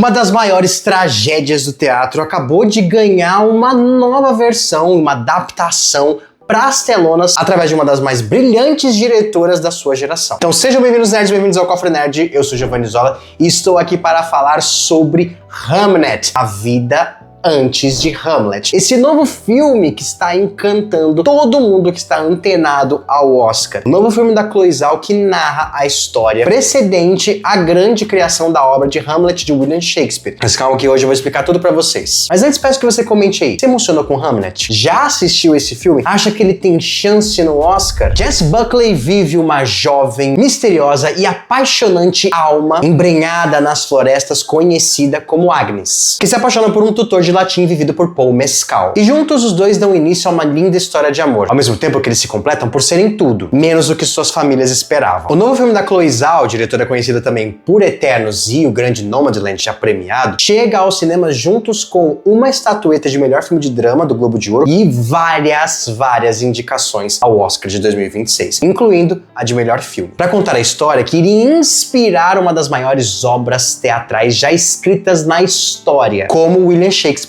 Uma das maiores tragédias do teatro acabou de ganhar uma nova versão, uma adaptação para as telonas através de uma das mais brilhantes diretoras da sua geração. Então sejam bem-vindos, nerds, bem-vindos ao Cofre Nerd. Eu sou Giovanni Zola e estou aqui para falar sobre Hamnet, a vida antes de Hamlet. Esse novo filme que está encantando todo mundo que está antenado ao Oscar. O novo filme da Chloe Zhao que narra a história precedente à grande criação da obra de Hamlet de William Shakespeare. Mas calma que hoje eu vou explicar tudo pra vocês. Mas antes peço que você comente aí. Você emocionou com Hamlet? Já assistiu esse filme? Acha que ele tem chance no Oscar? Jessie Buckley vive uma jovem, misteriosa e apaixonante alma embrenhada nas florestas conhecida como Agnes, que se apaixona por um tutor de latim vivido por Paul Mescal. E juntos os dois dão início a uma linda história de amor, ao mesmo tempo que eles se completam por serem tudo, menos o que suas famílias esperavam. O novo filme da Chloe Zhao, diretora conhecida também por Eternos e o grande Nomadland já premiado, chega aos cinemas juntos com uma estatueta de melhor filme de drama do Globo de Ouro e várias indicações ao Oscar de 2026, incluindo a de melhor filme, para contar a história que iria inspirar uma das maiores obras teatrais já escritas na história, como William Shakespeare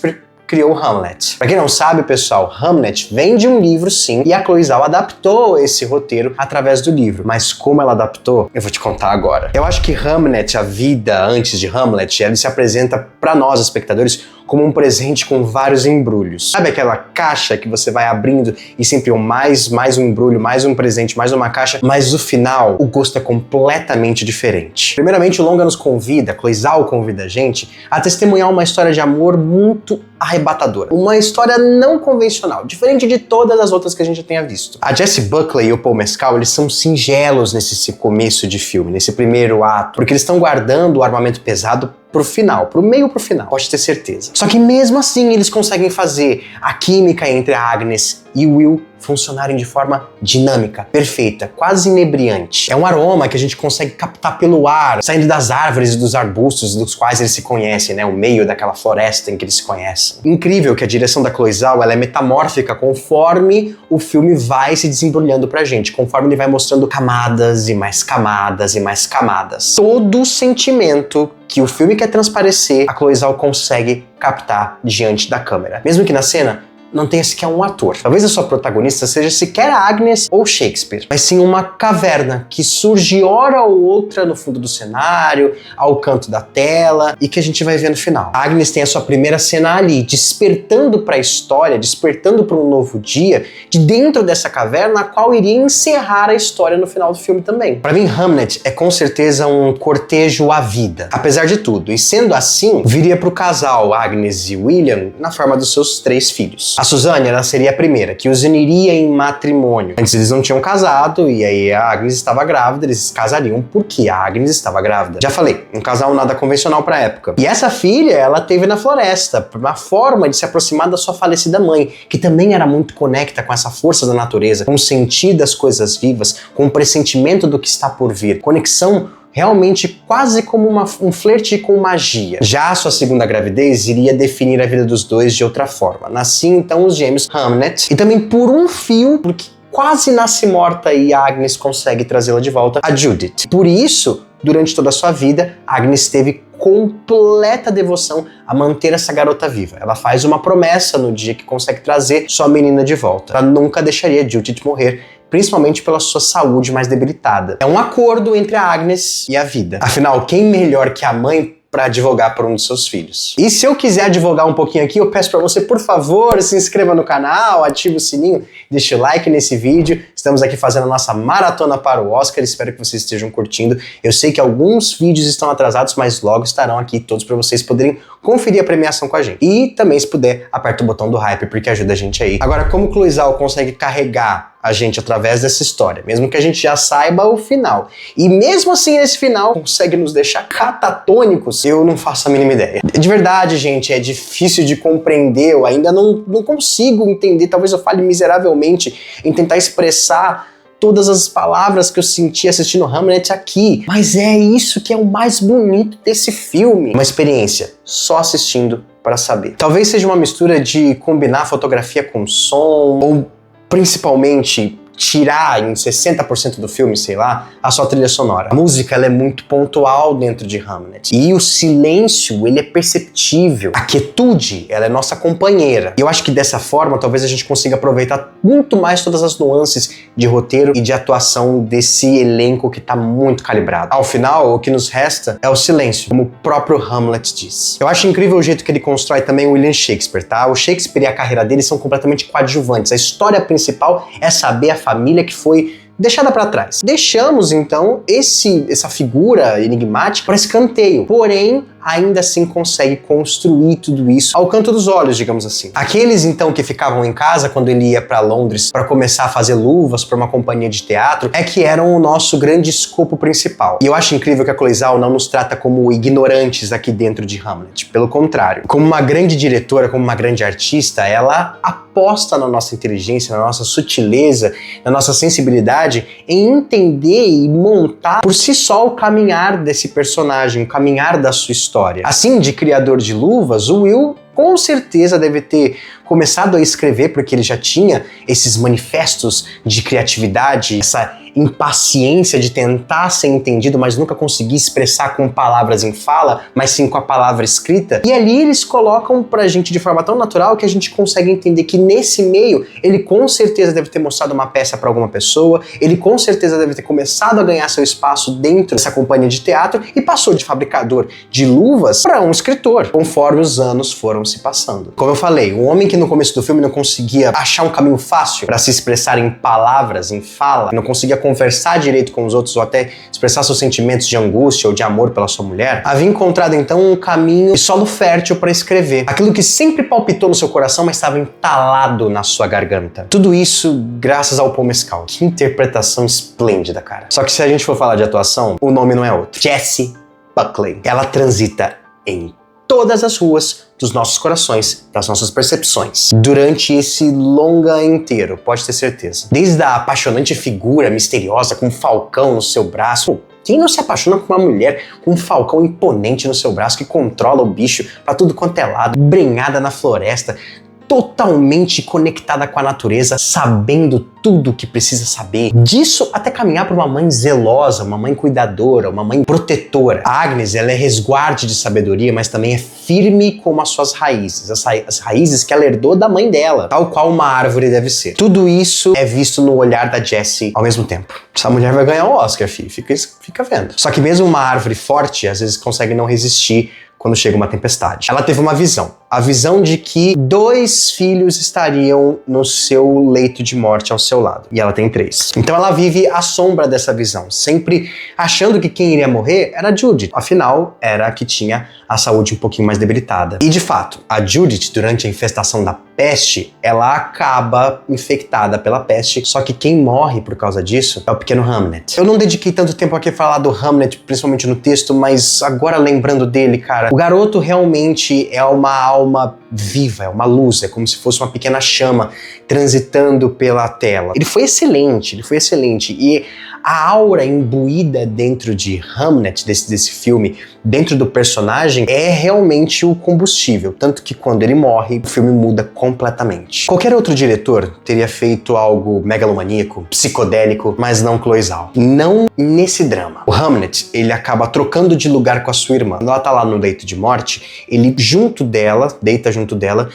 criou Hamlet. Pra quem não sabe, pessoal, Hamlet vem de um livro, sim, e a Chloe Zhao adaptou esse roteiro através do livro. Mas como ela adaptou, eu vou te contar agora. Eu acho que Hamnet, a vida antes de Hamlet, ele se apresenta pra nós, espectadores, como um presente com vários embrulhos. Sabe aquela caixa que você vai abrindo e sempre mais um embrulho, mais um presente, mais uma caixa, mas no final o gosto é completamente diferente. Primeiramente, o longa nos convida, Chloe Zhao convida a gente a testemunhar uma história de amor muito arrebatadora. Uma história não convencional, diferente de todas as outras que a gente já tenha visto. A Jessie Buckley e o Paul Mescal, eles são singelos nesse começo de filme, nesse primeiro ato, porque eles estão guardando o armamento pesado pro final, pro meio pro final, pode ter certeza. Só que mesmo assim eles conseguem fazer a química entre a Agnes e o Will funcionarem de forma dinâmica, perfeita, quase inebriante. É um aroma que a gente consegue captar pelo ar, saindo das árvores e dos arbustos dos quais eles se conhecem, né? O meio daquela floresta em que eles se conhecem. Incrível que a direção da Chloe Zhao, ela é metamórfica conforme o filme vai se desembrulhando pra gente, conforme ele vai mostrando camadas e mais camadas e mais camadas. Todo o sentimento que o filme quer transparecer, a Chloe Zhao consegue captar diante da câmera. Mesmo que na cena não tenha sequer um ator. Talvez a sua protagonista seja sequer a Agnes ou Shakespeare, mas sim uma caverna que surge hora ou outra no fundo do cenário, ao canto da tela, e que a gente vai ver no final. A Agnes tem a sua primeira cena ali, despertando para a história, despertando para um novo dia, de dentro dessa caverna, a qual iria encerrar a história no final do filme também. Para mim, Hamlet é com certeza um cortejo à vida, apesar de tudo, e sendo assim, viria para o casal Agnes e William na forma dos seus 3 filhos. A Suzanne, ela seria a primeira, que os uniria em matrimônio. Antes eles não tinham casado, e aí a Agnes estava grávida, eles se casariam porque a Agnes estava grávida. Já falei, um casal nada convencional pra época. E essa filha, ela teve na floresta, uma forma de se aproximar da sua falecida mãe, que também era muito conecta com essa força da natureza, com o sentir das coisas vivas, com o pressentimento do que está por vir. Conexão realmente quase como um flerte com magia. Já a sua segunda gravidez iria definir a vida dos dois de outra forma. Nasciam então os gêmeos Hamnet, e também por um fio, porque quase nasce morta e a Agnes consegue trazê-la de volta, a Judith. Por isso, durante toda a sua vida, Agnes teve completa devoção a manter essa garota viva. Ela faz uma promessa no dia que consegue trazer sua menina de volta. Ela nunca deixaria Judith morrer, principalmente pela sua saúde mais debilitada. É um acordo entre a Agnes e a vida. Afinal, quem melhor que a mãe para advogar por um dos seus filhos? E se eu quiser advogar um pouquinho aqui, eu peço para você, por favor, se inscreva no canal, ative o sininho, deixe o like nesse vídeo. Estamos aqui fazendo a nossa maratona para o Oscar, espero que vocês estejam curtindo. Eu sei que alguns vídeos estão atrasados, mas logo estarão aqui todos para vocês poderem conferir a premiação com a gente. E também, se puder, aperta o botão do hype, porque ajuda a gente aí. Agora, como Chloe Zhao consegue carregar a gente através dessa história, mesmo que a gente já saiba o final, e mesmo assim esse final consegue nos deixar catatônicos, eu não faço a mínima ideia. De verdade, gente, é difícil de compreender, eu ainda não consigo entender, talvez eu fale miseravelmente em tentar expressar todas as palavras que eu senti assistindo Hamlet aqui, mas é isso que é o mais bonito desse filme. Uma experiência só assistindo para saber. Talvez seja uma mistura de combinar fotografia com som, ou principalmente tirar em 60% do filme, sei lá, a sua trilha sonora. A música, ela é muito pontual dentro de Hamlet. E o silêncio, ele é perceptível. A quietude, ela é nossa companheira. E eu acho que dessa forma, talvez a gente consiga aproveitar muito mais todas as nuances de roteiro e de atuação desse elenco que tá muito calibrado. Ao final, o que nos resta é o silêncio, como o próprio Hamlet diz. Eu acho incrível o jeito que ele constrói também o William Shakespeare, tá? O Shakespeare e a carreira dele são completamente coadjuvantes. A história principal é saber a família que foi deixada para trás. Deixamos, então, essa figura enigmática para escanteio. Porém, ainda assim consegue construir tudo isso ao canto dos olhos, digamos assim. Aqueles, então, que ficavam em casa quando ele ia para Londres para começar a fazer luvas para uma companhia de teatro, é que eram o nosso grande escopo principal. E eu acho incrível que a Chloe Zhao não nos trata como ignorantes aqui dentro de Hamlet. Pelo contrário. Como uma grande diretora, como uma grande artista, ela aposta na nossa inteligência, na nossa sutileza, na nossa sensibilidade em entender e montar por si só o caminhar desse personagem, o caminhar da sua história. Assim, de criador de luvas, o Will com certeza deve ter começado a escrever porque ele já tinha esses manifestos de criatividade, essa impaciência de tentar ser entendido, mas nunca conseguir expressar com palavras em fala, mas sim com a palavra escrita. E ali eles colocam pra gente de forma tão natural que a gente consegue entender que nesse meio ele com certeza deve ter mostrado uma peça para alguma pessoa, ele com certeza deve ter começado a ganhar seu espaço dentro dessa companhia de teatro e passou de fabricador de luvas para um escritor, conforme os anos foram se passando. Como eu falei, um homem que no começo do filme não conseguia achar um caminho fácil para se expressar em palavras, em fala, não conseguia conversar direito com os outros ou até expressar seus sentimentos de angústia ou de amor pela sua mulher, havia encontrado então um caminho de solo fértil para escrever. Aquilo que sempre palpitou no seu coração, mas estava entalado na sua garganta. Tudo isso graças ao Paul Mescal. Que interpretação esplêndida, cara. Só que se a gente for falar de atuação, o nome não é outro. Jessie Buckley. Ela transita em todas as ruas dos nossos corações, das nossas percepções, durante esse longa inteiro, pode ter certeza. Desde a apaixonante figura misteriosa com um falcão no seu braço. Quem não se apaixona por uma mulher com um falcão imponente no seu braço que controla o bicho pra tudo quanto é lado, embrenhada na floresta, totalmente conectada com a natureza, sabendo tudo o que precisa saber. Disso até caminhar para uma mãe zelosa, uma mãe cuidadora, uma mãe protetora. A Agnes, ela é resguarde de sabedoria, mas também é firme como as suas raízes. As raízes que ela herdou da mãe dela, tal qual uma árvore deve ser. Tudo isso é visto no olhar da Jessie ao mesmo tempo. Essa mulher vai ganhar o Oscar, filho. Fica vendo. Só que mesmo uma árvore forte, às vezes consegue não resistir quando chega uma tempestade. Ela teve uma visão. A visão de que 2 filhos estariam no seu leito de morte ao seu lado. E ela tem 3. Então ela vive à sombra dessa visão, sempre achando que quem iria morrer era Judith. Afinal, era a que tinha a saúde um pouquinho mais debilitada. E de fato, a Judith, durante a infestação da peste, ela acaba infectada pela peste, só que quem morre por causa disso é o pequeno Hamlet. Eu não dediquei tanto tempo aqui a falar do Hamlet, principalmente no texto, mas agora lembrando dele, cara, o garoto realmente é uma alma viva, é uma luz, é como se fosse uma pequena chama transitando pela tela. Ele foi excelente, e a aura imbuída dentro de Hamlet, desse filme, dentro do personagem, é realmente o combustível, tanto que quando ele morre, o filme muda completamente. Qualquer outro diretor teria feito algo megalomaníaco, psicodélico, mas não Chloe Zhao. Não nesse drama. O Hamlet, ele acaba trocando de lugar com a sua irmã. Quando ela tá lá no leito de morte, ele deita junto dela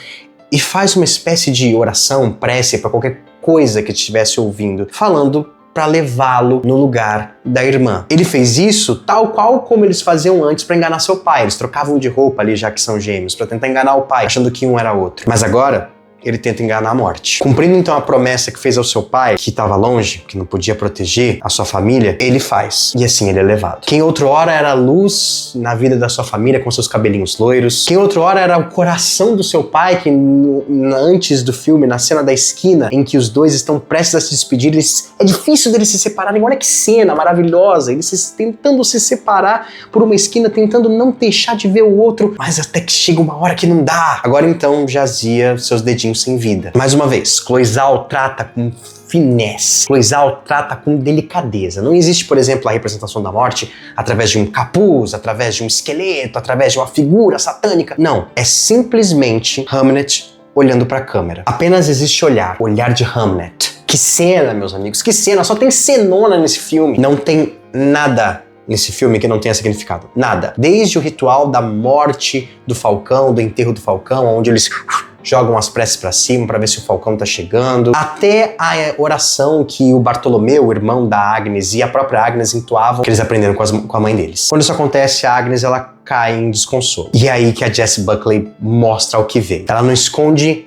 e faz uma espécie de oração, prece para qualquer coisa que estivesse ouvindo, falando para levá-lo no lugar da irmã. Ele fez isso tal qual como eles faziam antes para enganar seu pai. Eles trocavam de roupa ali, já que são gêmeos, para tentar enganar o pai, achando que um era outro. Mas agora ele tenta enganar a morte. Cumprindo então a promessa que fez ao seu pai, que estava longe, que não podia proteger a sua família, ele faz. E assim ele é levado. Quem outrora era a luz na vida da sua família com seus cabelinhos loiros. Quem outrora era o coração do seu pai, que antes do filme, na cena da esquina, em que os dois estão prestes a se despedir, é difícil deles se separarem. Olha que cena maravilhosa. Eles tentando se separar por uma esquina, tentando não deixar de ver o outro, mas até que chega uma hora que não dá. Agora então jazia seus dedinhos sem vida. Mais uma vez, Chloe Zhao trata com finesse. Chloe Zhao trata com delicadeza. Não existe, por exemplo, a representação da morte através de um capuz, através de um esqueleto, através de uma figura satânica. Não. É simplesmente Hamlet olhando para a câmera. Apenas existe olhar de Hamlet. Que cena, meus amigos, que cena. Só tem cenona nesse filme. Não tem nada nesse filme que não tenha significado. Nada. Desde o ritual da morte do Falcão, do enterro do Falcão, onde eles jogam as preces pra cima pra ver se o Falcão tá chegando, até a oração que o Bartolomeu, o irmão da Agnes, e a própria Agnes entoavam, que eles aprenderam com a mãe deles. Quando isso acontece, a Agnes, ela cai em desconsolo. E é aí que a Jessie Buckley mostra o que veio. Ela não esconde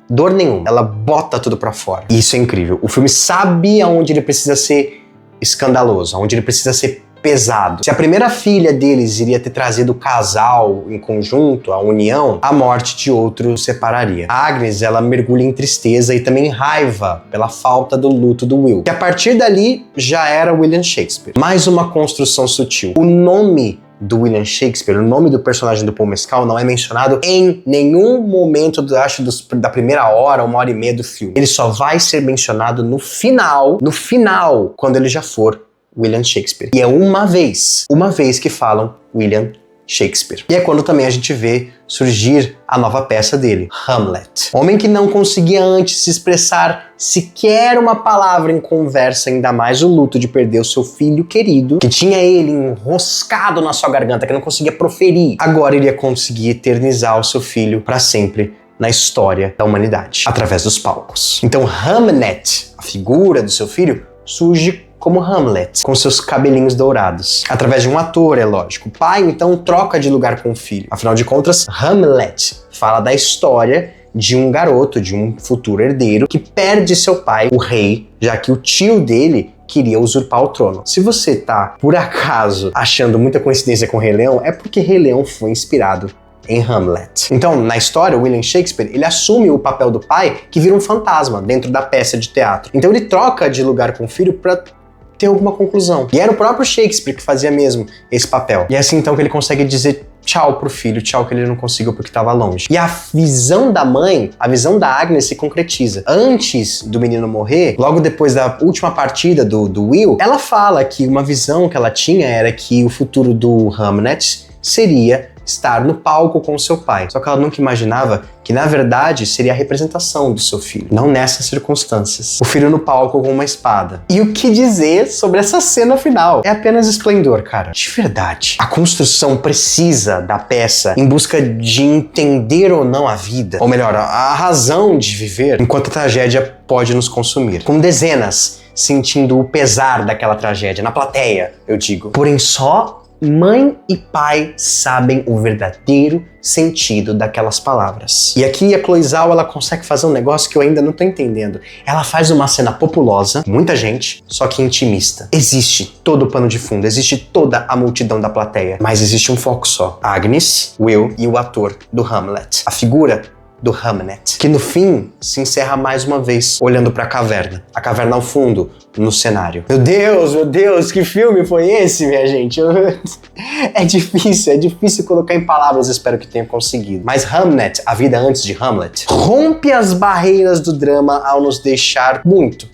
dor nenhuma, ela bota tudo pra fora. E isso é incrível. O filme sabe aonde ele precisa ser escandaloso, aonde ele precisa ser pesado. Se a primeira filha deles iria ter trazido o casal em conjunto, a união, a morte de outro separaria. A Agnes, ela mergulha em tristeza e também em raiva pela falta do luto do Will, que a partir dali já era William Shakespeare. Mais uma construção sutil. O nome do William Shakespeare, o nome do personagem do Paul Mescal não é mencionado em nenhum momento, da primeira hora, 1h30 do filme. Ele só vai ser mencionado no final, quando ele já for William Shakespeare. E é uma vez que falam William Shakespeare. E é quando também a gente vê surgir a nova peça dele, Hamlet. Homem que não conseguia antes se expressar sequer uma palavra em conversa, ainda mais o luto de perder o seu filho querido, que tinha ele enroscado na sua garganta, que não conseguia proferir. Agora iria conseguir eternizar o seu filho para sempre na história da humanidade, através dos palcos. Então Hamnet, a figura do seu filho, surge como Hamlet, com seus cabelinhos dourados. Através de um ator, é lógico. O pai, então, troca de lugar com o filho. Afinal de contas, Hamlet fala da história de um garoto, de um futuro herdeiro, que perde seu pai, o rei, já que o tio dele queria usurpar o trono. Se você tá, por acaso, achando muita coincidência com Rei Leão, é porque Rei Leão foi inspirado em Hamlet. Então, na história, William Shakespeare, ele assume o papel do pai, que vira um fantasma dentro da peça de teatro. Então ele troca de lugar com o filho para ter alguma conclusão. E era o próprio Shakespeare que fazia mesmo esse papel. E é assim então que ele consegue dizer tchau pro filho, tchau que ele não conseguiu porque estava longe. E a visão da mãe, a visão da Agnes se concretiza. Antes do menino morrer, logo depois da última partida do Will, ela fala que uma visão que ela tinha era que o futuro do Hamlet seria estar no palco com seu pai. Só que ela nunca imaginava que, na verdade, seria a representação do seu filho. Não nessas circunstâncias. O filho no palco com uma espada. E o que dizer sobre essa cena final? É apenas esplendor, cara. De verdade. A construção precisa da peça em busca de entender ou não a vida. Ou melhor, a razão de viver, enquanto a tragédia pode nos consumir. Com dezenas sentindo o pesar daquela tragédia. Na plateia, eu digo. Porém, só mãe e pai sabem o verdadeiro sentido daquelas palavras. E aqui a Chloe Zhao, ela consegue fazer um negócio que eu ainda não tô entendendo. Ela faz uma cena populosa, muita gente, só que intimista. Existe todo o pano de fundo, existe toda a multidão da plateia, mas existe um foco só. Agnes, Will e o ator do Hamlet. A figura do Hamlet, que no fim se encerra mais uma vez olhando para a caverna ao fundo no cenário. Meu Deus, que filme foi esse, minha gente? É difícil colocar em palavras, espero que tenha conseguido. Mas Hamlet, a vida antes de Hamlet, rompe as barreiras do drama ao nos deixar muito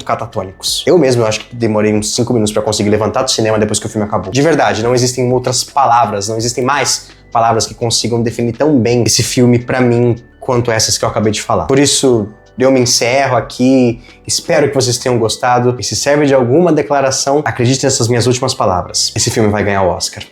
catatônicos. Eu acho que demorei uns 5 minutos pra conseguir levantar do cinema depois que o filme acabou. De verdade, não existem outras palavras, não existem mais palavras que consigam definir tão bem esse filme pra mim quanto essas que eu acabei de falar. Por isso, eu me encerro aqui, espero que vocês tenham gostado e se serve de alguma declaração, acredite nessas minhas últimas palavras. Esse filme vai ganhar o Oscar.